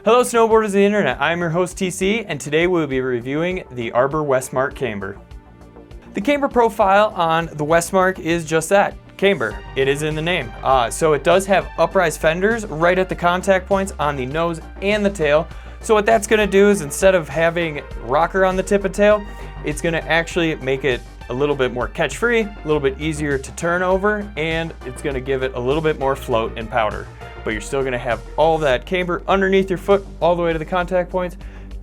Hello snowboarders of the internet, I'm your host TC, and today we'll be reviewing the Arbor Westmark Camber. The camber profile on the Westmark is just that, camber. It is in the name. So it does have uprise fenders right at the contact points on the nose and the tail. So what that's going to do is instead of having rocker on the tip of tail, it's going to actually make it a little bit more catch-free, a little bit easier to turn over, and it's going to give it a little bit more float and powder. But you're still going to have all that camber underneath your foot all the way to the contact points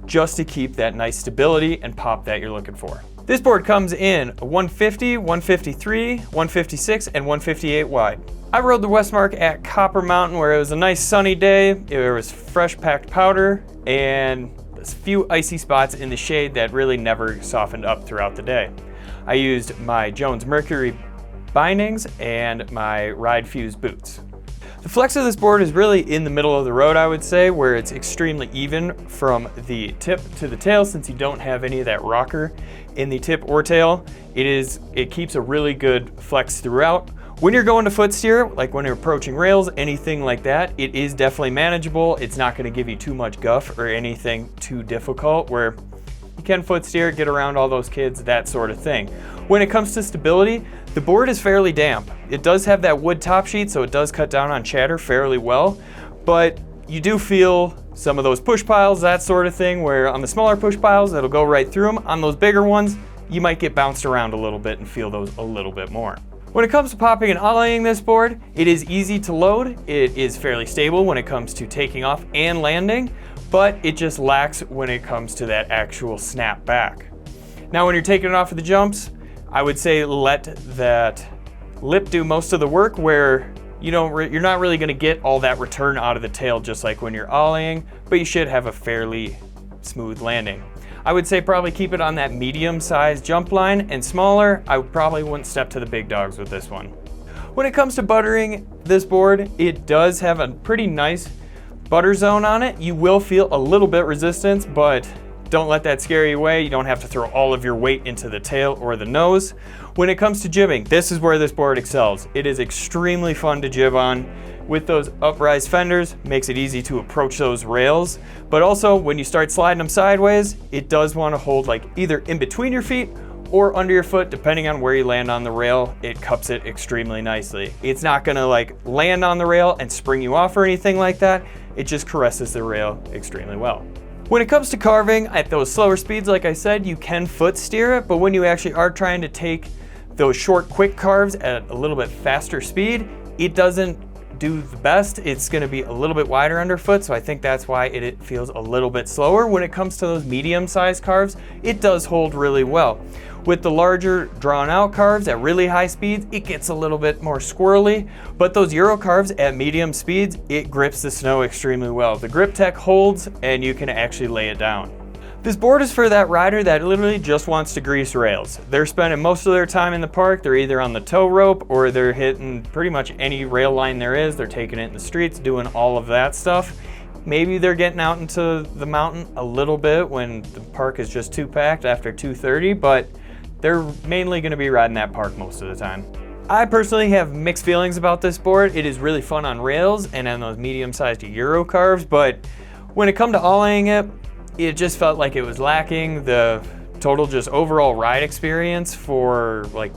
just to keep that nice stability and pop that you're looking for. This board comes in 150, 153, 156, and 158 wide. I rode the Westmark at Copper Mountain where it was a nice sunny day, there was fresh packed powder, and a few icy spots in the shade that really never softened up throughout the day. I used my Jones Mercury bindings and my Ride Fuse boots. The flex of this board is really in the middle of the road, I would say, where it's extremely even from the tip to the tail since you don't have any of that rocker in the tip or tail. It keeps a really good flex throughout. When you're going to foot steer, like when you're approaching rails, anything like that, it is definitely manageable. It's not going to give you too much guff or anything too difficult where you can foot steer, get around all those kids, that sort of thing. When it comes to stability, the board is fairly damp. It does have that wood top sheet, so it does cut down on chatter fairly well, but you do feel some of those push piles, that sort of thing, where on the smaller push piles, it'll go right through them. On those bigger ones, you might get bounced around a little bit and feel those a little bit more. When it comes to popping and ollieing this board, it is easy to load. It is fairly stable when it comes to taking off and landing, but it just lacks when it comes to that actual snap back. Now when you're taking it off of the jumps, I would say let that lip do most of the work where you're not really going to get all that return out of the tail just like when you're ollieing, but you should have a fairly smooth landing. I would say probably keep it on that medium-sized jump line, and smaller, I probably wouldn't step to the big dogs with this one. When it comes to buttering this board, it does have a pretty nice butter zone on it. You will feel a little bit resistance, but don't let that scare you away. You don't have to throw all of your weight into the tail or the nose. When it comes to jibbing, this is where this board excels. It is extremely fun to jib on. With those uprise fenders, makes it easy to approach those rails. But also, when you start sliding them sideways, it does want to hold like either in between your feet or under your foot, depending on where you land on the rail. It cups it extremely nicely. It's not gonna like land on the rail and spring you off or anything like that. It just caresses the rail extremely well. When it comes to carving, at those slower speeds, like I said, you can foot steer it, but when you actually are trying to take those short, quick carves at a little bit faster speed, it doesn't do the best. It's gonna be a little bit wider underfoot, so I think that's why it feels a little bit slower. When it comes to those medium-sized carves, it does hold really well. With the larger drawn-out carves at really high speeds, it gets a little bit more squirrely, but those Euro carves at medium speeds, it grips the snow extremely well. The grip tech holds, and you can actually lay it down. This board is for that rider that literally just wants to grease rails. They're spending most of their time in the park. They're either on the tow rope or they're hitting pretty much any rail line there is. They're taking it in the streets, doing all of that stuff. Maybe they're getting out into the mountain a little bit when the park is just too packed after 2:30, but they're mainly going to be riding that park most of the time. I personally have mixed feelings about this board. It is really fun on rails and on those medium-sized Euro carves, but when it comes to ollieing it, it just felt like it was lacking. The total just overall ride experience for like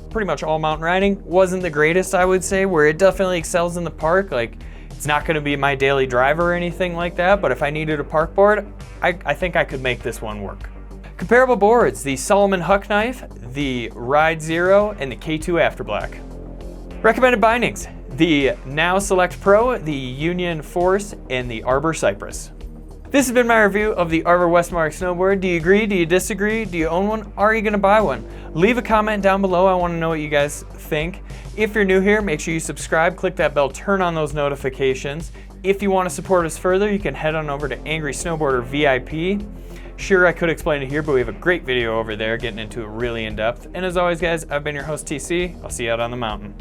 pretty much all mountain riding wasn't the greatest, I would say, where it definitely excels in the park. Like it's not going to be my daily driver or anything like that, but if I needed a park board, I think I could make this one work. Comparable boards, the Salomon Huck Knife, the Ride Zero, and the K2 Afterblack. Recommended bindings, the Now Select Pro, the Union Force, and the Arbor Cypress. This has been my review of the Arbor Westmark snowboard. Do you agree? Do you disagree? Do you own one? Are you gonna buy one? Leave a comment down below. I wanna know what you guys think. If you're new here, make sure you subscribe, click that bell, turn on those notifications. If you wanna support us further, you can head on over to Angry Snowboarder VIP. Sure, I could explain it here, but we have a great video over there getting into it really in depth. And as always, guys, I've been your host, TC. I'll see you out on the mountain.